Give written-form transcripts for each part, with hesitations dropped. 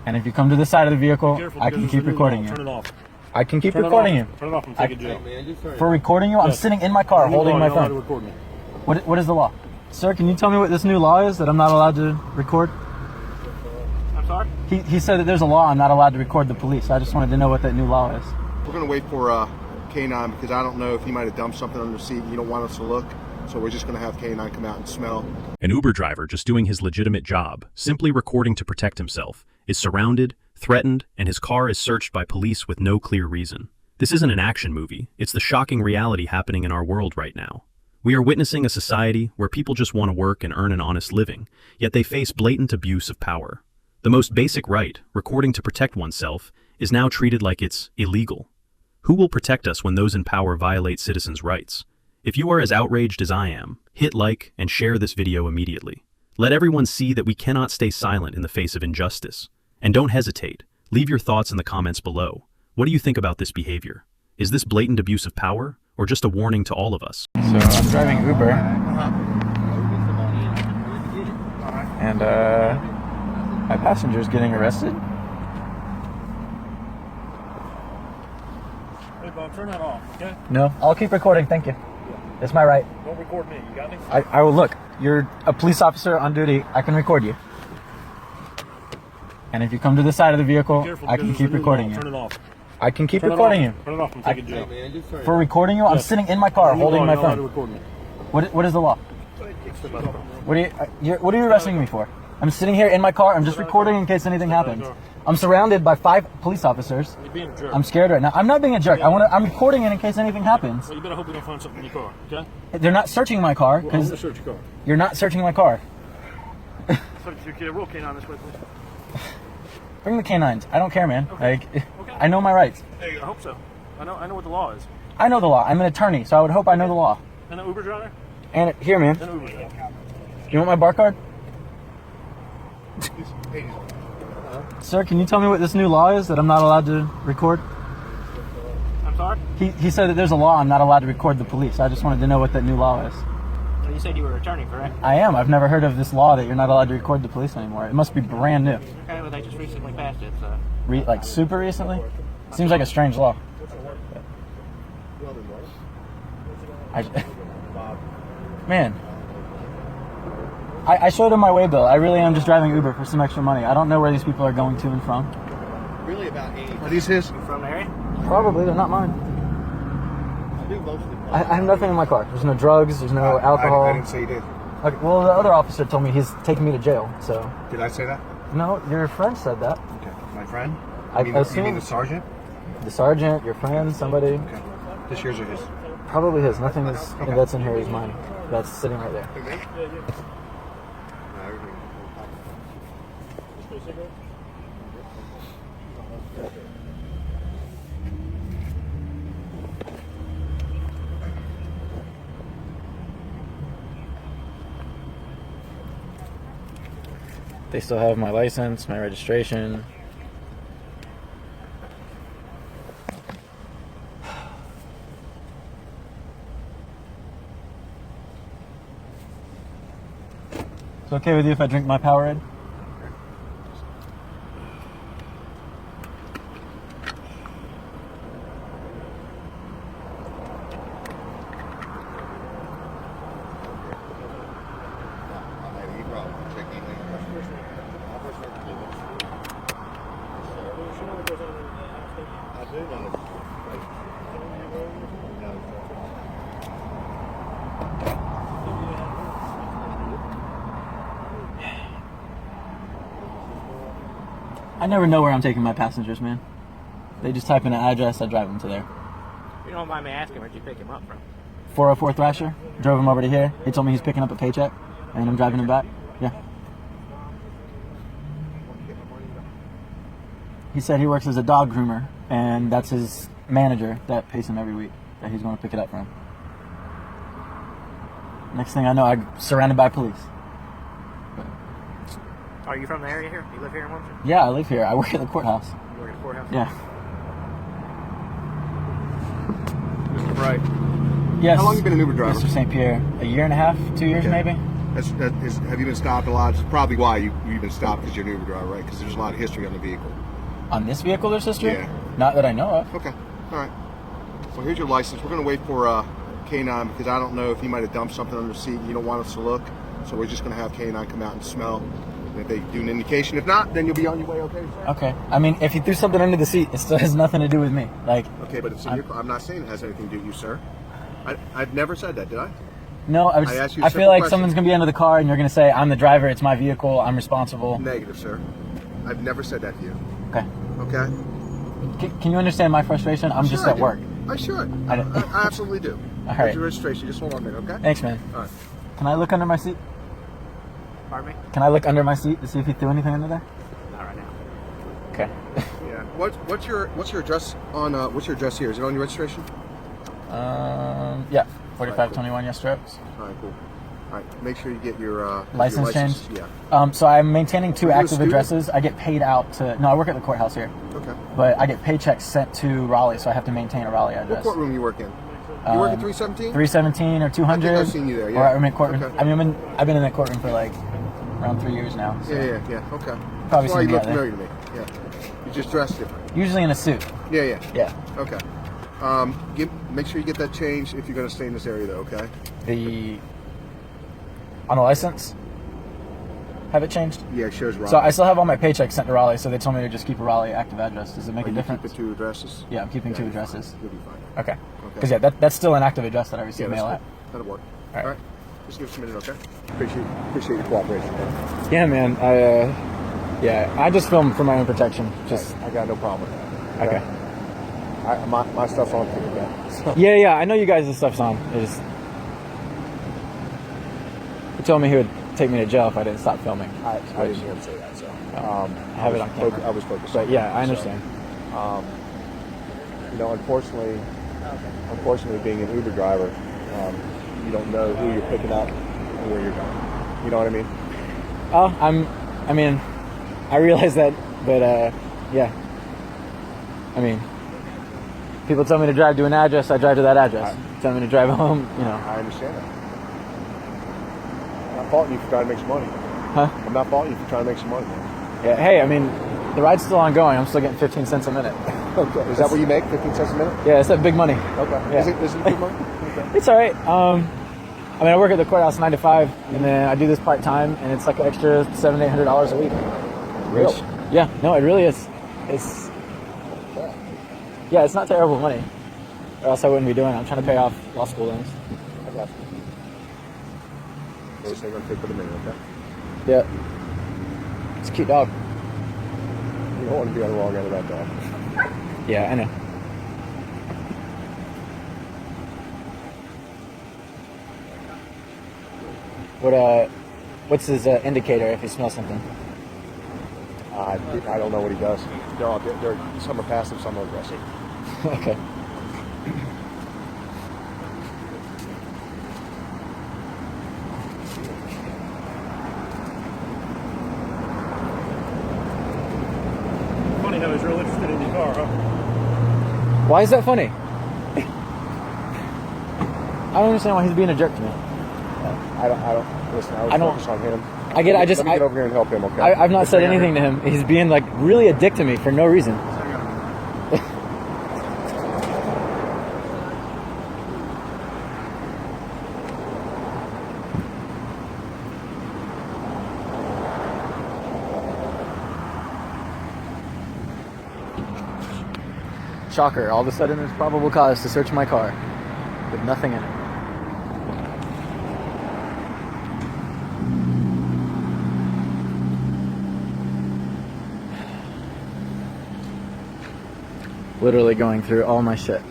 And if you come to the side of the vehicle, I can keep recording you. Turn it off. I can keep recording you. Turn it off and take a jail. For recording you? I'm sitting in my car holding my phone. What is the law? Sir, can you tell me what this new law is that I'm not allowed to record? I'm sorry? He said that there's a law I'm not allowed to record the police. I just wanted to know what that new law is. We're going to wait for K9 because I don't know if he might have dumped something under the seat and you don't want us to look. So we're just going to have K9 come out and smell. An Uber driver just doing his legitimate job, simply recording to protect himself, is surrounded, threatened, and his car is searched by police with no clear reason. This isn't an action movie. It's the shocking reality happening in our world right now. We are witnessing a society where people just want to work and earn an honest living, yet they face blatant abuse of power. The most basic right, recording to protect oneself, is now treated like it's illegal. Who will protect us when those in power violate citizens' rights? If you are as outraged as I am, hit like and share this video immediately. Let everyone see that we cannot stay silent in the face of injustice. And don't hesitate. Leave your thoughts in the comments below. What do you think about this behavior? Is this blatant abuse of power, or just a warning to all of us? So I'm driving Uber, and my passenger's getting arrested. Hey, Bob, turn that off, okay? No, I'll keep recording, thank you. It's my right. Don't record me, you got me? I will look. You're a police officer on duty. I can record you. And if you come to the side of the vehicle, I can keep recording you. Turn it off. I can keep recording you. Turn it off and take a jail. For recording you? I'm sitting in my car holding my phone. What What is the law? What are you arresting me for? I'm sitting here in my car. I'm just recording in case anything happens. I'm surrounded by 5 police officers. You're being a jerk. I'm scared right now. I'm not being a jerk. I'm recording it in case anything happens. Well, you better hope you don't find something in your car, okay? They're not searching my car Well, I'm because gonna search your car. you're not searching my car. Roll K9 this way, please. Bring the canines. I don't care, man. Okay. Like, I know my rights. Hey, I hope so. I know what the law is. I know the law. I'm an attorney, so I would hope I know the law. And an Uber driver? And here, man. And an Uber driver. You want my bar card? Sir, can you tell me what this new law is that I'm not allowed to record? I'm sorry? He said that there's a law I'm not allowed to record the police. I just wanted to know what that new law is. Well, you said you were an attorney, correct? I am. I've never heard of this law that you're not allowed to record the police anymore. It must be brand new. Okay, well, they just recently passed it, so... Like super recently? Seems like a strange law. Man. I showed him my way bill. I really am just driving Uber for some extra money. I don't know where these people are going to and from. Really about 80. Are these his? You from the area? Probably. They're not mine. I do most of them. I have nothing in my car. There's no drugs. There's no alcohol. I didn't say you did. Okay, well, the other officer told me he's taking me to jail, so... Did I say that? No, your friend said that. Okay. My friend? I You mean the sergeant? The sergeant, your friend, somebody. Okay. This yours or his? Probably his. Nothing is, that's in here is mine. That's sitting right there. They still have my license, my registration. It's okay with you if I drink my Powerade? I never know where I'm taking my passengers, man. They just type in an address, I drive them to there. You don't mind me asking where'd you pick him up from? 404 Thrasher, drove him over to here. He told me he's picking up a paycheck, and I'm driving him back. Yeah. He said he works as a dog groomer, and that's his manager that pays him every week, that he's going to pick it up for him. Next thing I know, I'm surrounded by police. Are you from the area here? You live here in Wilmington? Yeah, I live here. I work at the courthouse. You work at the courthouse? Yeah. Mr. Bright. Yes. How long have you been an Uber driver? Mr. St. Pierre. A year and a half, 2 years Okay. maybe? Have you been stopped a lot? It's probably why you've been stopped, because you're an Uber driver, right? Because there's a lot of history on the vehicle. On this vehicle, there's history? Yeah. Not that I know of. Okay. All right. Well, here's your license. We're going to wait for K9 because I don't know if he might have dumped something under the seat and you don't want us to look. So we're just going to have K9 come out and smell. And if they do an indication, if not, then you'll be on your way, okay, sir? Okay. I mean, if he threw something under the seat, it still has nothing to do with me. Like. Okay, but it's in your car. I'm not saying it has anything to do with you, sir. I've never said that, did I? No, I feel like someone's going to be under the car and you're going to say, I'm the driver, it's my vehicle, I'm responsible. Negative, sir. I've never said that to you. Okay. Okay? Can you understand my frustration? I'm just at work. I should. I absolutely do. All right. Here's your registration. Just hold on a minute, okay? Thanks, man. All right. Can I look under my seat? Pardon me? Can I look under my seat to see if he threw anything under there? Not right now. Okay. Yeah. What's your address on what's your address here? Is it on your registration? Yeah. 4521 Yes Strokes. All right, cool. All right, make sure you get your license change. Yeah. So I'm maintaining two Are you a active student? addresses. I get paid out to. No, I work at the courthouse here. Okay. But I get paychecks sent to Raleigh, so I have to maintain a Raleigh What address. courtroom you work in? You work at 317? 317 or 200. I think I've seen you there. Yeah. Or I'm in courtroom. Okay. I mean, I've been in that courtroom for like around 3 years now. So. Yeah. Okay. Probably That's why seen you me look out there. familiar to me. Yeah. You just dress different. Usually in a suit. Yeah. Yeah. Okay. Make sure you get that changed if you're going to stay in this area, though. Okay. On a license, have it changed. Yeah, it shows Raleigh. So I still have all my paychecks sent to Raleigh, so they told me to just keep a Raleigh active address. Does it make a You difference? keep the two addresses. Yeah, I'm keeping two addresses. You'll be fine. Okay. Because that's still an active address that I receive Yeah, mail that's at. cool. That'll work. All right. All right. Just give us a minute, okay? Appreciate your cooperation. Man. Yeah, man. I just film for my own protection. Just I got no problem with that. okay. My stuff's on too, okay? So, Yeah. I know you guys' stuff's on. He told me he would take me to jail if I didn't stop filming. I didn't hear him say that, so. I have it on camera. I was focused. But yeah, I understand. Unfortunately, being an Uber driver, you don't know who you're picking up and where you're going. You know what I mean? I realize that, but yeah. I mean, people tell me to drive to an address, I drive to that address. Tell me to drive home, I understand that. I'm not faulting you for trying to make some money. Huh? I'm not faulting you for trying to make some money. Yeah. Hey, the ride's still ongoing. I'm still getting 15 cents a minute. Okay. Is that what you make? 15 cents a minute? Yeah, it's that big money. Okay. Yeah. Is it big money? Okay. It's all right. I work at the courthouse 9 to 5, and then I do this part time, and it's like an extra $700-800 a week. Really? Yeah. No, it really is. It's it's not terrible money, or else I wouldn't be doing it. I'm trying to pay off law school loans. I got you. We're going to take for the minute, okay? Yeah. It's a cute dog. You don't want to be on the wrong end of that dog. Yeah, I know. What's his indicator if he smells something? I don't know what he does. Some are passive, some are aggressive. Okay. Funny how he's real interested in your car, huh? Why is that funny? I don't understand why he's being a jerk to me. I don't listen. I was focused on him. I get. Let me get over here and help him. Okay. I've not said anything to him. He's being like really a dick to me for no reason. Shocker, all of a sudden there's probable cause to search my car with nothing in it. Literally going through all my shit.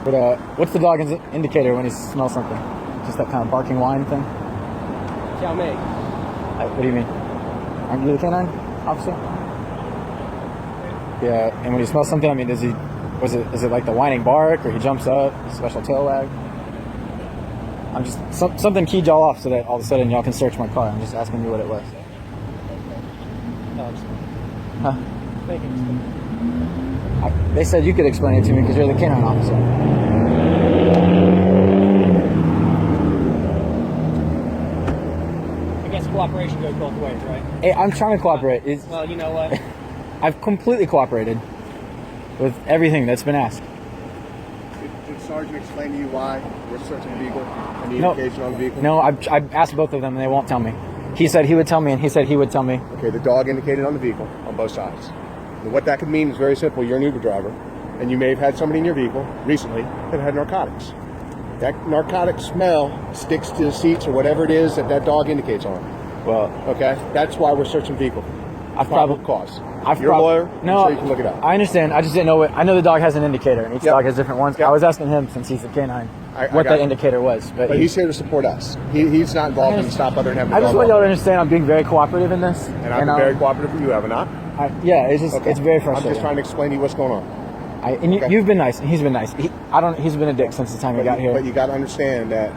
But what's the dog indicator when he smells something? Just that kind of barking whine thing? Tell me. What do you mean? Aren't you the canine officer? Yeah, and when he smells something, I mean, is it like the whining bark, or he jumps up, special tail wag? I'm just, something keyed y'all off so that all of a sudden y'all can search my car. I'm just asking you what it was. Huh? They said you could explain it to me because you're the canine officer. I guess cooperation goes both ways, right? Hey, I'm trying to cooperate. Well, you know what? I've completely cooperated with everything that's been asked. Did Sergeant explain to you why we're searching the vehicle and the No. indication on the vehicle? No, I've asked both of them and they won't tell me. He said he would tell me, and he said he would tell me. Okay, the dog indicated on the vehicle on both sides. And what that could mean is very simple. You're an Uber driver, and you may have had somebody in your vehicle recently that had narcotics. That narcotic smell sticks to the seats or whatever it is that dog indicates on. Well, Okay, that's why we're searching the vehicle. I've Probable probably cause. You're a lawyer. No, I'm sure you can look it up. I understand. I just didn't know what. I know the dog has an indicator, and each Yep. dog has different ones. Yep. I was asking him, since he's the canine, I what got that it. indicator was. But he's here to support us. He's not involved in the stop other than having I the just dog want y'all to walk. understand I'm being very cooperative in this. And I've been very cooperative with you, have I not? Yeah, it's just Okay. it's very I'm frustrating. just trying to explain to you what's going on. And Okay. you've been nice, and he's been nice. He's been a dick since the time he got here. But you got to understand that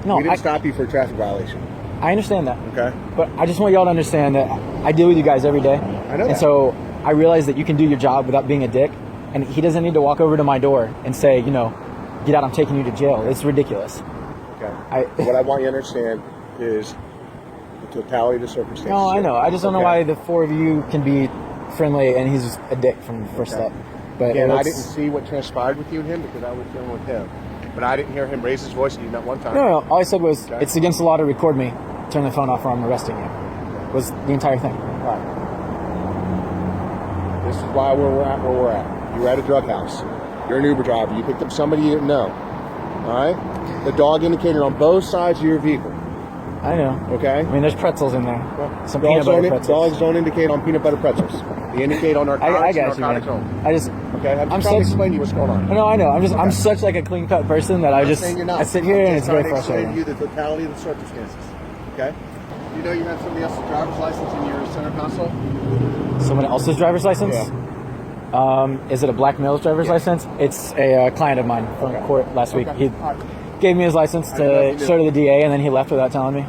No, we didn't stop you for a traffic violation. I understand that. Okay? But I just want y'all to understand that I deal with you guys every day. I know And that. so I realize that you can do your job without being a dick. And he doesn't need to walk over to my door and say, get out, I'm taking you to jail. It's ridiculous. Okay. What I want you to understand is the totality of the circumstances. No, I know. I just don't know Okay? why the four of you can be friendly and he's just a dick from the first Okay. step. But Again, I it's- didn't see what transpired with you and him because I was dealing with him. But I didn't hear him raise his voice at you not one time. No. All I said was, Okay. it's against the law to record me. Turn the phone off or I'm arresting you. Was the entire thing. All right. This is why we're at where we're at. You were at a drug house. You're an Uber driver. You picked up somebody you didn't know. All right? The dog indicated on both sides of your vehicle. I know. Okay? I mean, there's pretzels in there. Some Dogs peanut butter don't, pretzels. dogs don't indicate on peanut butter pretzels. They indicate on narcotics I and got you, narcotics man. only. I just, Okay? I'm I'm just trying to such- explain to you what's going on. no, I know. I'm such like a clean cut person that I I'm just, saying you're not. I sit here I'm and just it's very trying to explain frustrating. to you the totality of the circumstances. Okay? You know you have somebody else's driver's license in your center console? Someone else's driver's license? Is it a black male's driver's license? It's a client of mine from court last week. Okay. He gave me his license I didn't know if to you show knew. to the DA, and then he left without telling me.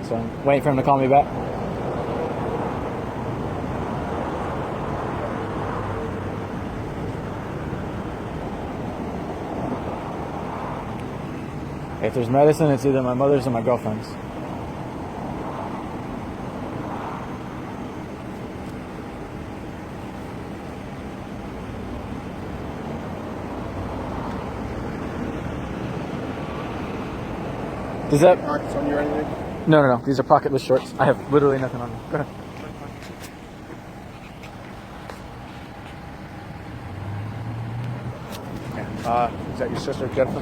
So I'm waiting for him to call me back. If there's medicine, it's either my mother's or my girlfriend's. Does that? Pockets on you or anything? No. These are pocketless shorts. I have literally nothing on me. Go ahead. Is that your sister, Jennifer?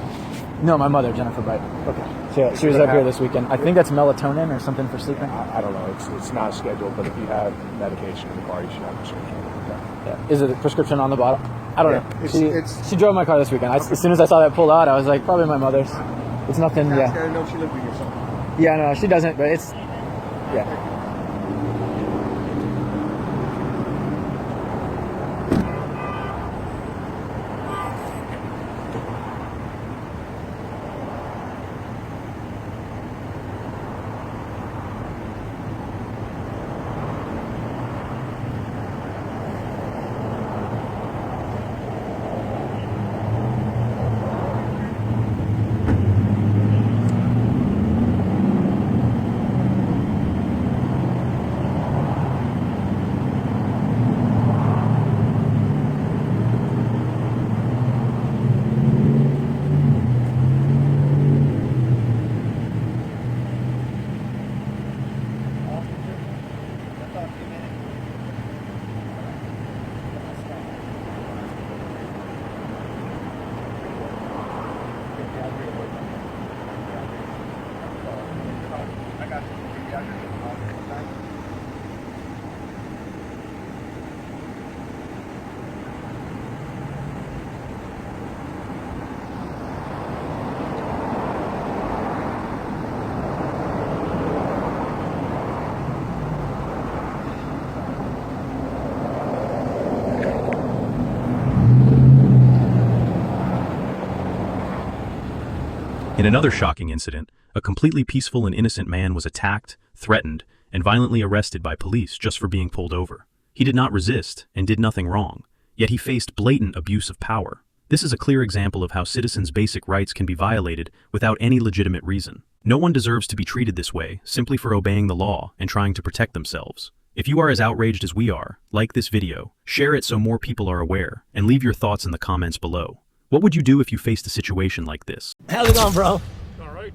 No, my mother, Jennifer Bright. Okay. She was up here this weekend. I think that's melatonin or something for sleeping. I don't know. It's not scheduled, but if you have medication in the car, you should have a prescription. Okay. Yeah. Is it a prescription on the bottle? I don't Yeah, know. She drove my car this weekend. As soon as I saw that pulled out, I was like, probably my mother's. It's nothing. I Yeah. didn't know if she lived with you or something. Yeah. No, she doesn't. But it's. Yeah. In another shocking incident, a completely peaceful and innocent man was attacked, threatened, and violently arrested by police just for being pulled over. He did not resist and did nothing wrong, yet he faced blatant abuse of power. This is a clear example of how citizens' basic rights can be violated without any legitimate reason. No one deserves to be treated this way simply for obeying the law and trying to protect themselves. If you are as outraged as we are, like this video, share it so more people are aware, and leave your thoughts in the comments below. What would you do if you faced a situation like this? How's it going, bro? All right.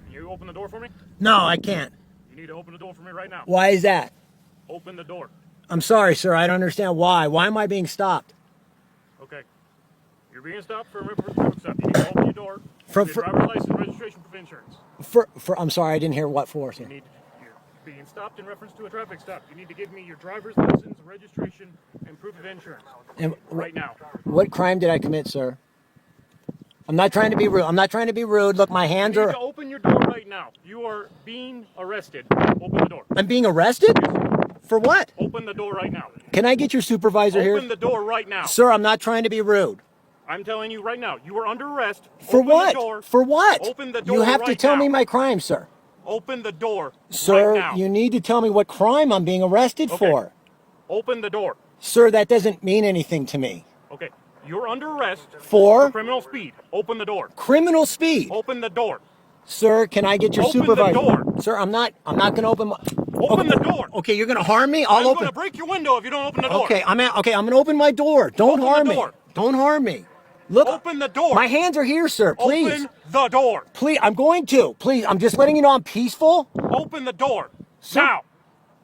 Can you open the door for me? No, I can't. You need to open the door for me right now. Why is that? Open the door. I'm sorry, sir. I don't understand why. Why am I being stopped? Okay. You're being stopped for a stop. You need to open your door. For- Your driver's license, registration, proof of insurance. I'm sorry, I didn't hear what for, sir. You're being stopped in reference to a traffic stop. You need to give me your driver's license, registration, and proof of insurance. And Right now. what crime did I commit, sir? I'm not trying to be rude. I'm not trying to be rude. Look, my hands You need are... to open your door right now. You are being arrested. Open the door. I'm being arrested? For what? Open the door right now. Can I get your supervisor Open here? the door right now. Sir, I'm not trying to be rude. I'm telling you right now. You are under arrest. For Open what? The door. For what? Open the door You have to right tell now. me my crime, sir. Open the door Sir, right now. you need to tell me what crime I'm being arrested Okay. for. Open the door. Sir, that doesn't mean anything to me. Okay. You're under arrest For criminal speed. Open the door. criminal speed. Open the door. Sir, can I get your Open the supervisor? door. Sir, I'm not going to open my... Open the door. Okay, you're going to harm me? I'm I'll going open... to break your window if you don't open the door. Okay, I'm going to open my door. Don't Open the harm me. door. Don't harm me. Look, Open the door. my hands are here, sir. Please. Open the door. Please, I'm going to. Please, I'm just letting you know I'm peaceful. Open the door. Sir, now.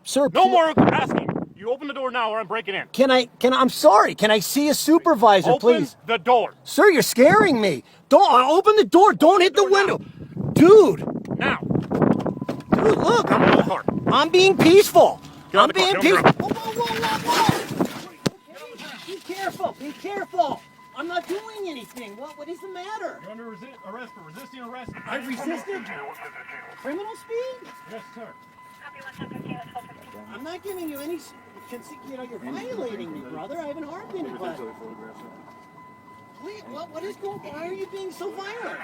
Sir, No pl- more asking. You open the door now or I'm breaking in. I'm sorry. Can I see a supervisor, Open please? the door. Sir, you're scaring me. Don't open the door. Don't hit the the door window. Dude, Now. look, Get out of the car. I'm being peaceful. Get out I'm of the car. being Get out peaceful. of Whoa. Be careful. Be careful. I'm not doing anything. What is the matter? You're under arrest for resisting arrest. I resisted criminal speed? Yes, sir. I'm not giving you any... you're violating me, brother. I haven't harmed anybody. Wait, what is going on? Why are you being so violent?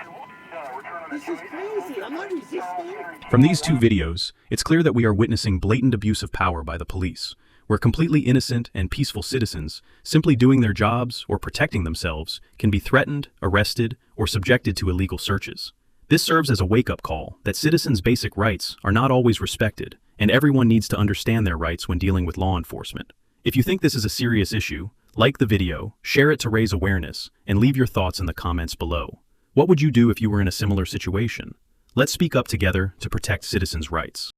This is crazy. I'm not resisting. From these two videos, it's clear that we are witnessing blatant abuse of power by the police, where completely innocent and peaceful citizens, simply doing their jobs or protecting themselves, can be threatened, arrested, or subjected to illegal searches. This serves as a wake-up call that citizens' basic rights are not always respected, and everyone needs to understand their rights when dealing with law enforcement. If you think this is a serious issue, like the video, share it to raise awareness, and leave your thoughts in the comments below. What would you do if you were in a similar situation? Let's speak up together to protect citizens' rights.